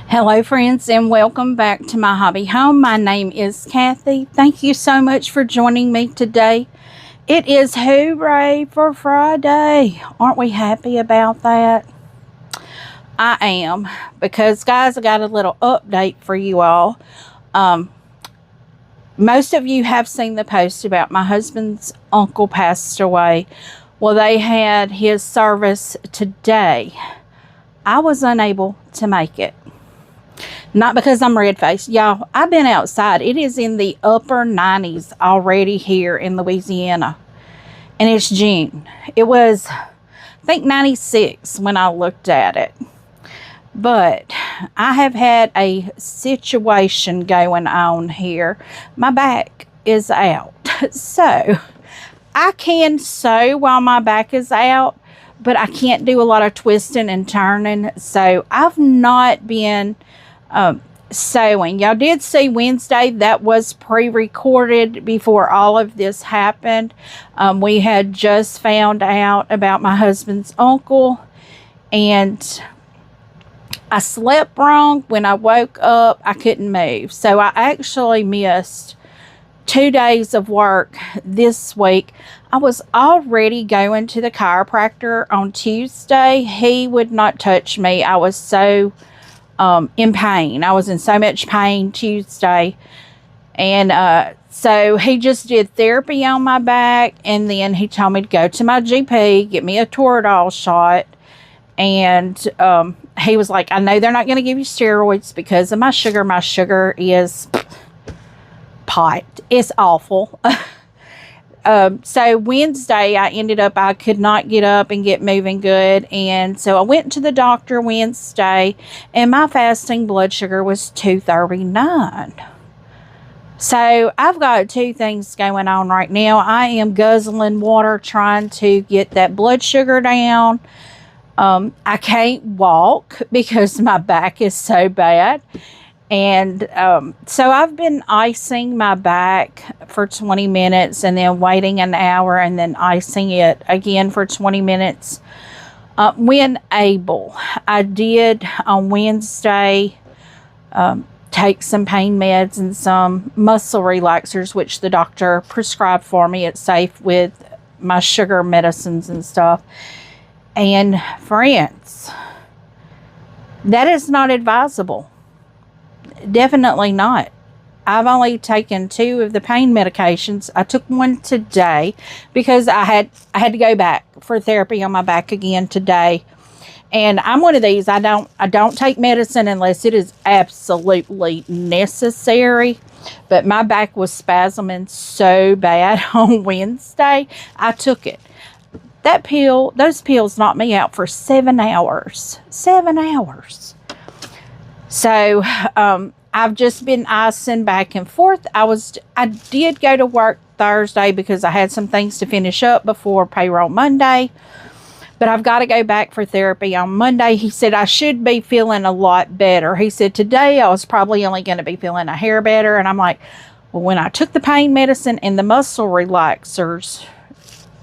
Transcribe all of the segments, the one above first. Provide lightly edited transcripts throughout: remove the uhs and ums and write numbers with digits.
Hello friends, and welcome back to my hobby home. My name is Cathy. Thank you so much for joining me today. It is hooray for Friday. Aren't we happy about that? I am, because guys, I got a little update for you all. Most of you have seen the post about my husband's uncle passed away. Well, they had his service today. I was unable to make it. Not because I'm red-faced. Y'all, I've been outside. It is in the upper 90s already here in Louisiana. And it's June. It was, I think, 96 when I looked at it. But I have had a situation going on here. My back is out. So, I can sew while my back is out, but I can't do a lot of twisting and turning. So, I've not been sewing. Y'all did see Wednesday, that was pre-recorded before all of this happened. We had just found out about my husband's uncle, and I slept wrong. When I woke up, I couldn't move. So I actually missed 2 days of work this week. I was already going to the chiropractor on Tuesday. He would not touch me. I was so in pain. I was in so much pain Tuesday. And so he just did therapy on my back. And then he told me to go to my GP, get me a Toradol shot. And he was like, I know they're not going to give you steroids because of my sugar. My sugar is pot. It's awful. So Wednesday, I could not get up and get moving good. And so I went to the doctor Wednesday, and my fasting blood sugar was 239. So I've got two things going on right now. I am guzzling water, trying to get that blood sugar down. I can't walk because my back is so bad. And so I've been icing my back for 20 minutes and then waiting an hour and then icing it again for 20 minutes. When able, I did on Wednesday take some pain meds and some muscle relaxers, which the doctor prescribed for me. It's safe with my sugar medicines and stuff. And friends, that is not advisable. Definitely not. I've only taken 2 of the pain medications. I took one today because I had to go back for therapy on my back again today. And I'm one of these, I don't take medicine unless it is absolutely necessary. But my back was spasming so bad on Wednesday, I took it. Those pills knocked me out for 7 hours. 7 hours. So, I've just been icing back and forth. I did go to work Thursday because I had some things to finish up before payroll Monday. But I've got to go back for therapy on Monday. He said I should be feeling a lot better. He said today I was probably only going to be feeling a hair better. And I'm like, well, when I took the pain medicine and the muscle relaxers,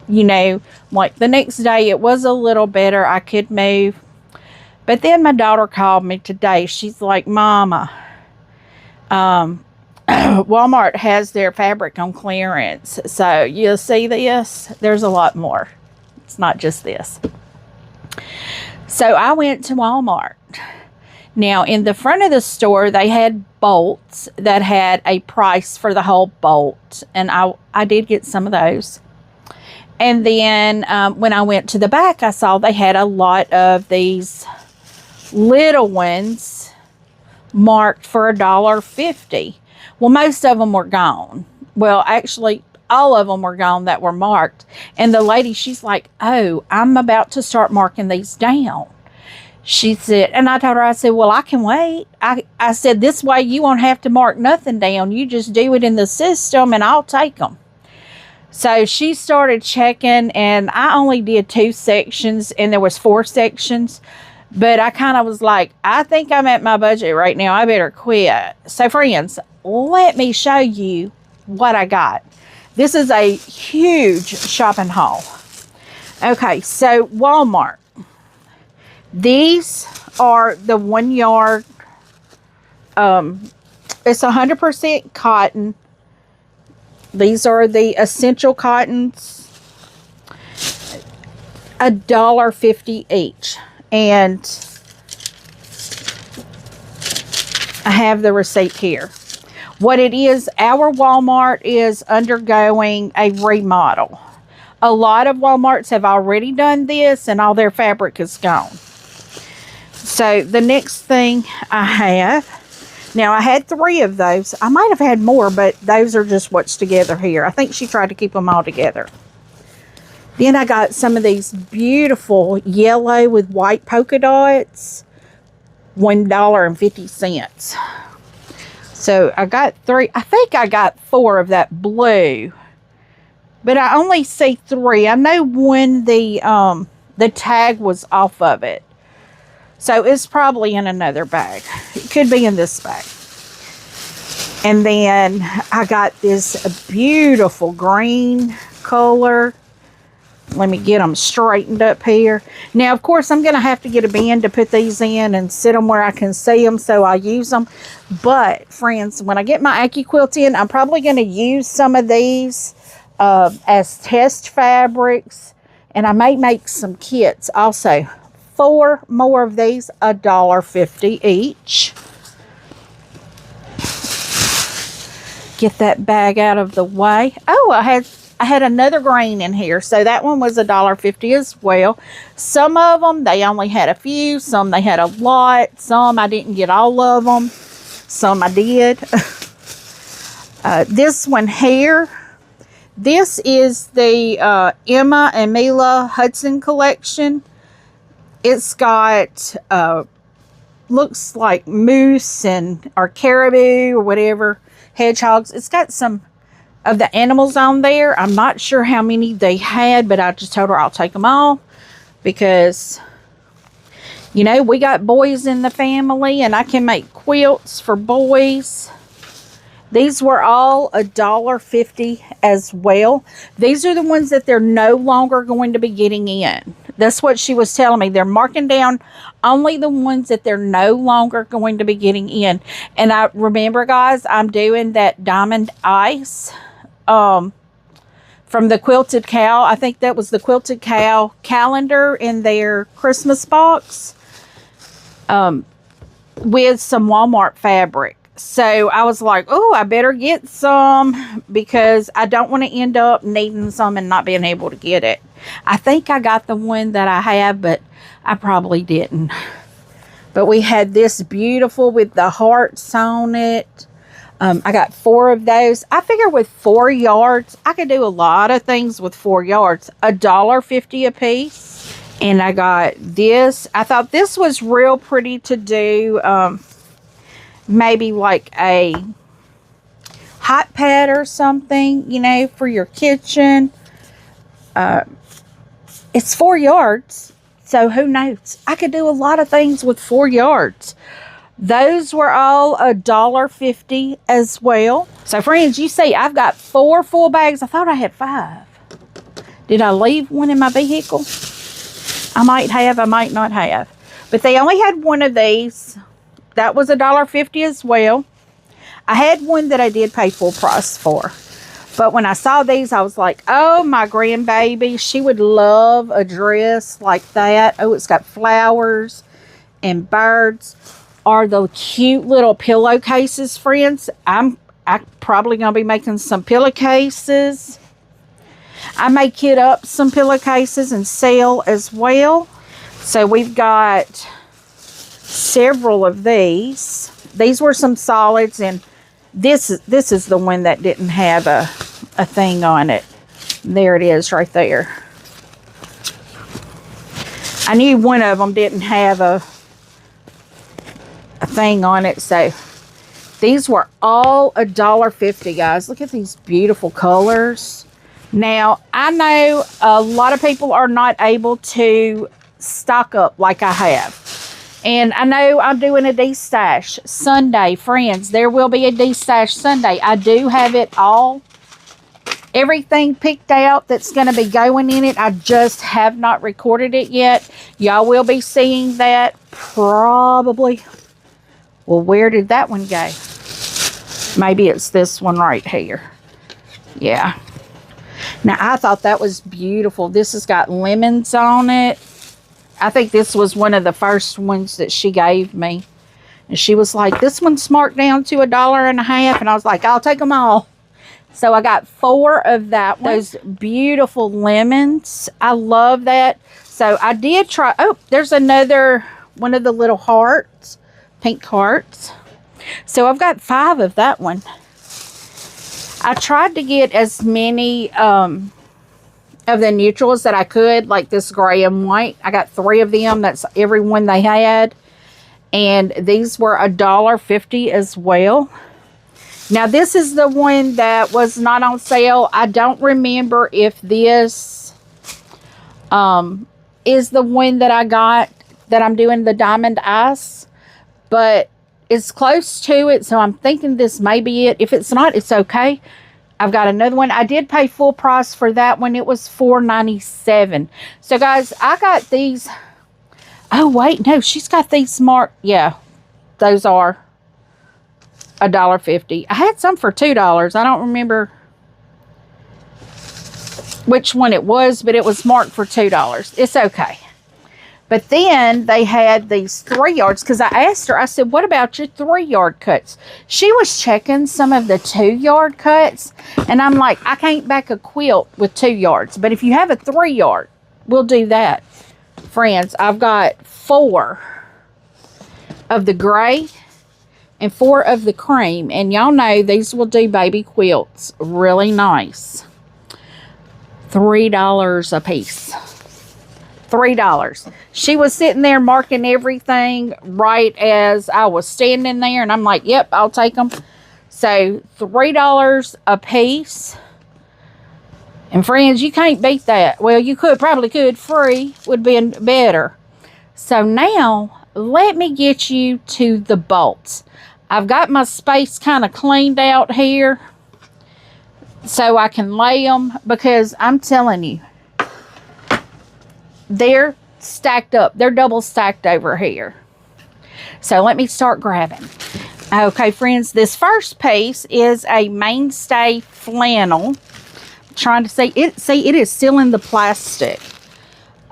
you know, like the next day it was a little better. I could move. But then my daughter called me today. She's like, Mama, Walmart has their fabric on clearance. So you'll see this. There's a lot more. It's not just this. So I went to Walmart. Now, in the front of the store, they had bolts that had a price for the whole bolt. And I did get some of those. And then when I went to the back, I saw they had a lot of these little ones marked for $1.50. Well, most of them were gone. Well, actually, all of them were gone that were marked. And the lady, she's like, oh, I'm about to start marking these down. She said, and I told her, I said, well, I can wait. I said, this way you won't have to mark nothing down. You just do it in the system and I'll take them. So she started checking, and I only did 2 sections, and there was 4 sections. But I kind of was like, I think I'm at my budget right now. I better quit. So friends, let me show you what I got. This is a huge shopping haul. Okay, so Walmart. These are the 1 yard It's 100% cotton. These are the essential cottons. $1.50 each. And I have the receipt here. What it is, our Walmart is undergoing a remodel. A lot of Walmarts have already done this and all their fabric is gone. So the next thing I have, now I had 3 of those. I might have had more, but those are just what's together here. I think she tried to keep them all together. Then I got some of these beautiful yellow with white polka dots. $1.50. So I got 3. I think I got 4 of that blue. But I only see 3. I know when the tag was off of it. So it's probably in another bag. It could be in this bag. And then I got this beautiful green color. Let me get them straightened up here. Now, of course, I'm going to have to get a bin to put these in and sit them where I can see them so I use them. But, friends, when I get my AccuQuilt in, I'm probably going to use some of these as test fabrics. And I may make some kits also. 4 more of these, $1.50 each. Get that bag out of the way. Oh, I had another green in here. So that one was $1.50 as well. Some of them, they only had a few. Some they had a lot. Some I didn't get all of them. Some I did. This one here. This is the Emma and Mila Hudson collection. It's got, looks like moose or caribou or whatever. Hedgehogs. It's got some of the animals on there. I'm not sure how many they had, but I just told her I'll take them all because, you know, we got boys in the family and I can make quilts for boys. These were all $1.50 as well. These are the ones that they're no longer going to be getting in. That's what she was telling me. They're marking down only the ones that they're no longer going to be getting in. And I remember, guys, I'm doing that diamond ice from the Quilted Cow. I think that was the Quilted Cow calendar in their Christmas box with some Walmart fabric. So I was like, oh, I better get some because I don't want to end up needing some and not being able to get it. I think I got the one that I have, but I probably didn't. But we had this beautiful with the hearts on it. I got 4 of those. I figure with 4 yards, I could do a lot of things with 4 yards. $1.50 a piece. And I got this. I thought this was real pretty to do. Maybe like a hot pad or something, you know, for your kitchen. It's 4 yards. So who knows? I could do a lot of things with 4 yards. Those were all $1.50 as well. So friends, you see I've got 4 full bags. I thought I had 5. Did I leave one in my vehicle? I might have, I might not have. But they only had one of these. That was $1.50 as well. I had one that I did pay full price for. But when I saw these, I was like, oh, my grandbaby, she would love a dress like that. Oh, it's got flowers and birds. Are the cute little pillowcases, friends. I'm probably going to be making some pillowcases. I may kit up some pillowcases and sell as well. So we've got several of these. These were some solids, and this is the one that didn't have a thing on it. There it is right there. I knew one of them didn't have a thing on it, so these were all $1.50, guys. Look at these beautiful colors. Now, I know a lot of people are not able to stock up like I have. And I know I'm doing a de-stash Sunday, friends. There will be a de-stash Sunday. I do have it all, everything picked out that's going to be going in it. I just have not recorded it yet. Y'all will be seeing that probably Well, where did that one go? Maybe it's this one right here. Yeah. Now, I thought that was beautiful. This has got lemons on it. I think this was one of the first ones that she gave me. And she was like, this one's marked down to $1.50. And I was like, I'll take them all. So I got 4 of that one. Those beautiful lemons. I love that. So I did try. Oh, there's another one of the little hearts. Pink hearts. So I've got 5 of that one. I tried to get as many of the neutrals that I could, like this gray and white. I got 3 of them. That's every one they had. And these were $1.50 as well. Now, this is the one that was not on sale. I don't remember if this is the one that I got that I'm doing the diamond ice. But it's close to it, so I'm thinking this may be it. If it's not, it's okay. I've got another one. I did pay full price for that one. It was $4.97. So, guys, I got these. Oh, wait. No, she's got these marked. Yeah, those are $1.50. I had some for $2. I don't remember which one it was, but it was marked for $2. It's okay. But then they had these 3-yards, because I asked her, I said, what about your 3-yard cuts? She was checking some of the 2-yard cuts, and I'm like, I can't back a quilt with 2 yards, but if you have a 3-yard, we'll do that. Friends, I've got 4 of the gray and 4 of the cream, and y'all know these will do baby quilts really nice. $3 a piece. $3. She was sitting there marking everything right as I was standing there, and I'm like, yep, I'll take them. So $3 a piece. And friends, you can't beat that. Well, you probably could. Free would be better. So now let me get you to the bolts. I've got my space kind of cleaned out here so I can lay them, because I'm telling you, they're stacked up. They're double stacked over here. So let me start grabbing. Okay, friends, this first piece is a mainstay flannel. I'm trying to see it. See, it is still in the plastic.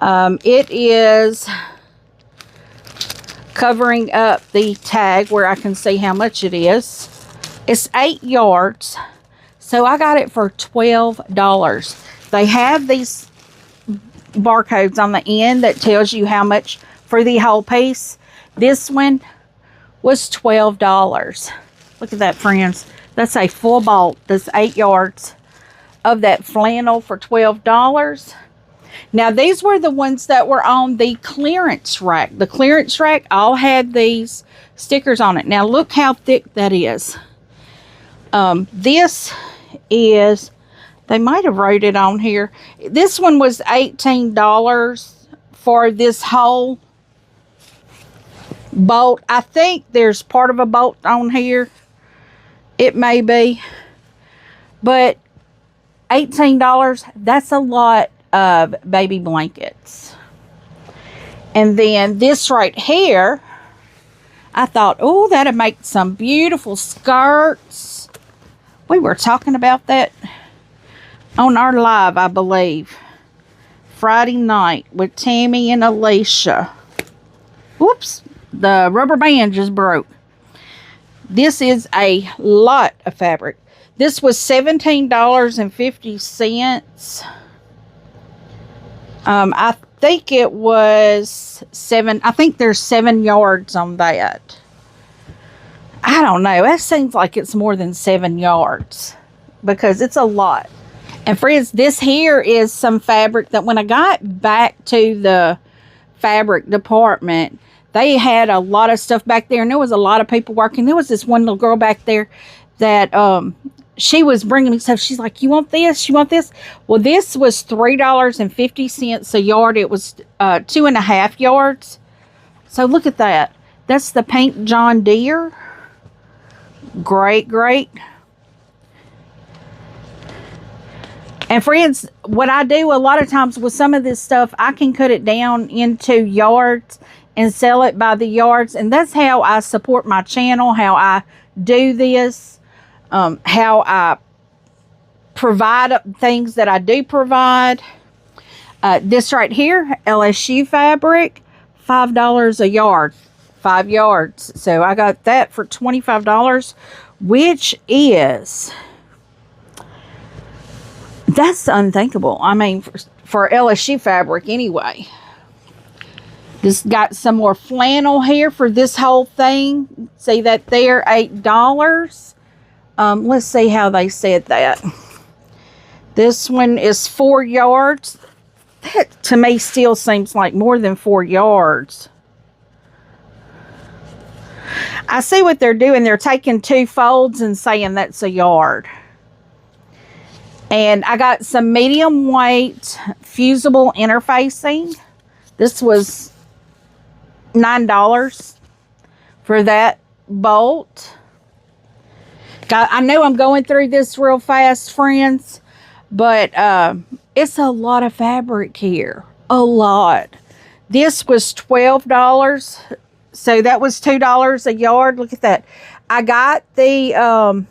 It is covering up the tag where I can see how much it is. It's 8 yards. So I got it for $12. They have these barcodes on the end that tells you how much for the whole piece. This one was $12. Look at that, friends. That's a full bolt. That's 8 yards of that flannel for $12. Now, these were the ones that were on the clearance rack. The clearance rack all had these stickers on it. Now, look how thick that is. This is, they might have wrote it on here. This one was $18 for this whole bolt. I think there's part of a bolt on here. It may be. But $18, that's a lot of baby blankets. And then this right here, I thought, oh, that'd make some beautiful skirts. We were talking about that on our live, I believe, Friday night with Tammy and Alicia. Whoops, the rubber band just broke. This is a lot of fabric. This was $17.50. I think it was 7. I think there's 7 yards on that. I don't know. That seems like it's more than 7 yards because it's a lot. And friends, this here is some fabric that when I got back to the fabric department, they had a lot of stuff back there, and there was a lot of people working. There was this one little girl back there that she was bringing me stuff. She's like, you want this? You want this? Well, this was $3.50 a yard. It was 2.5 yards. So look at that. That's the pink John Deere. Great, great. And friends, what I do a lot of times with some of this stuff, I can cut it down into yards and sell it by the yards. And that's how I support my channel, how I do this, how I provide things that I do provide. This right here, LSU fabric, $5 a yard, 5 yards. So I got that for $25, which is, that's unthinkable. I mean, for LSU fabric anyway. This got some more flannel here for this whole thing. See that there, $8. Let's see how they said that. This one is 4 yards. That to me still seems like more than 4 yards. I see what they're doing. They're taking 2 folds and saying that's a yard. And I got some medium weight fusible interfacing. This was $9 for that bolt. I know I'm going through this real fast, friends, but it's a lot of fabric here. A lot. This was $12. So that was $2 a yard. Look at that. I got the,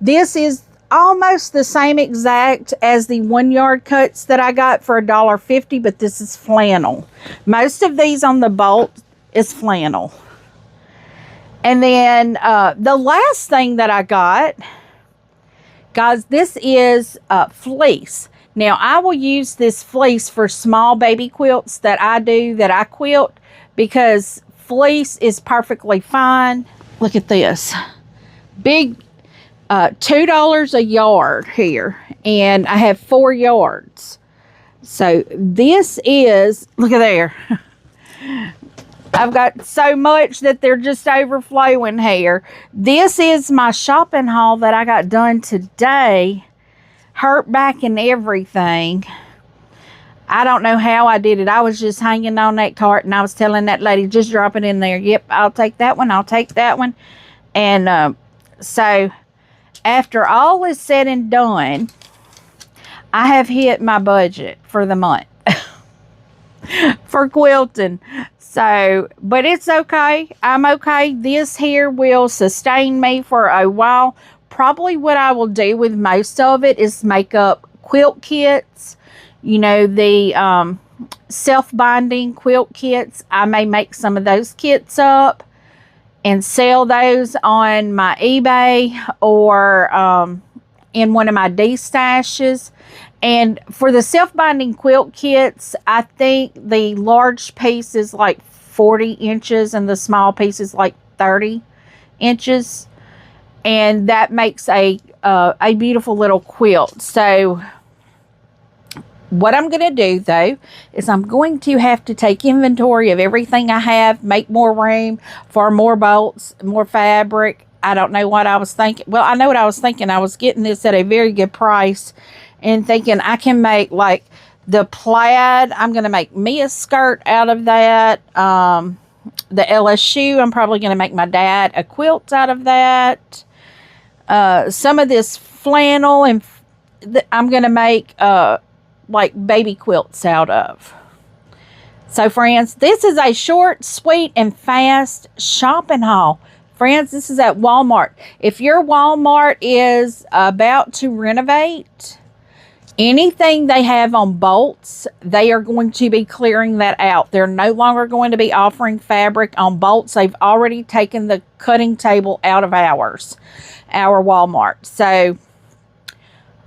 this is almost the same exact as the 1 yard cuts that I got for $1.50, but this is flannel. Most of these on the bolt is flannel. And then the last thing that I got, guys, this is fleece. Now, I will use this fleece for small baby quilts that I do, that I quilt, because fleece is perfectly fine. Look at this. Big $2 a yard here, and I have 4 yards. So this is, look at there. I've got so much that they're just overflowing here. This is my shopping haul that I got done today. Hurt back and everything. I don't know how I did it. I was just hanging on that cart and I was telling that lady, just drop it in there. Yep, I'll take that one. I'll take that one. And so after all is said and done, I have hit my budget for the month for quilting. So, but it's okay. I'm okay. This here will sustain me for a while. Probably what I will do with most of it is make up quilt kits. You know, the self-binding quilt kits. I may make some of those kits up and sell those on my eBay or in one of my D-stashes. And for the self-binding quilt kits, I think the large piece is like 40 inches and the small piece is like 30 inches. And that makes a beautiful little quilt. So what I'm going to do, though, is I'm going to have to take inventory of everything I have, make more room for more bolts, more fabric. I don't know what I was thinking. Well, I know what I was thinking. I was getting this at a very good price and thinking I can make like the plaid. I'm going to make me a skirt out of that. The LSU, I'm probably going to make my dad a quilt out of that. Some of this flannel, and I'm going to make like baby quilts out of. So, friends, this is a short, sweet, and fast shopping haul. Friends, this is at Walmart. If your Walmart is about to renovate, anything they have on bolts, they are going to be clearing that out. They're no longer going to be offering fabric on bolts. They've already taken the cutting table out of our Walmart. So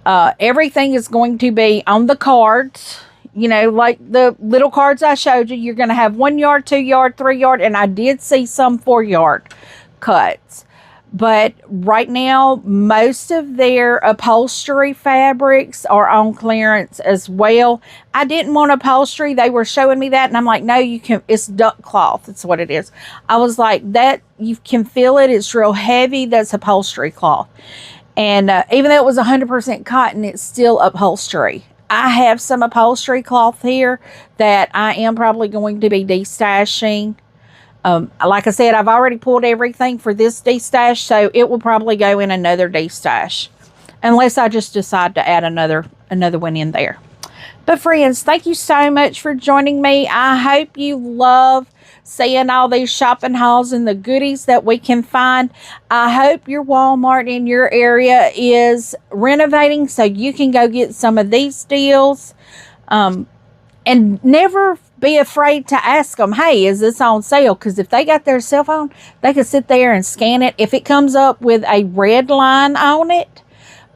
everything is going to be on the cards. You know, like the little cards I showed you, you're going to have 1 yard, 2 yard, 3 yard, and I did see some 4 yard cuts. But right now, most of their upholstery fabrics are on clearance as well. I didn't want upholstery. They were showing me that, and I'm like, no, you can. It's duck cloth. That's what it is. I was like, that you can feel it. It's real heavy. That's upholstery cloth. And even though it was 100% cotton, it's still upholstery. I have some upholstery cloth here that I am probably going to be destashing. Like I said, I've already pulled everything for this destash, so it will probably go in another destash, unless I just decide to add another one in there. But friends, thank you so much for joining me. I hope you love seeing all these shopping hauls and the goodies that we can find. I hope your Walmart in your area is renovating so you can go get some of these deals. And never be afraid to ask them, hey, is this on sale? Because if they got their cell phone, they can sit there and scan it. If it comes up with a red line on it,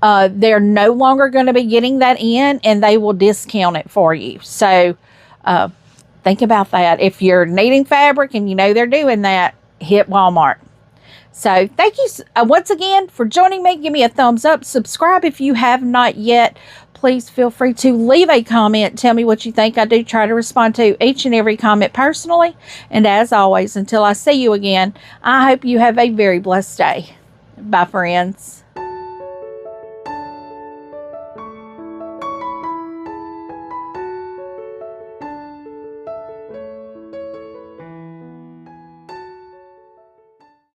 they're no longer going to be getting that in, and they will discount it for you. So think about that. If you're needing fabric and you know they're doing that, hit Walmart. So thank you once again for joining me. Give me a thumbs up. Subscribe if you have not yet. Please feel free to leave a comment. Tell me what you think. I do try to respond to each and every comment personally. And as always, until I see you again, I hope you have a very blessed day. Bye, friends.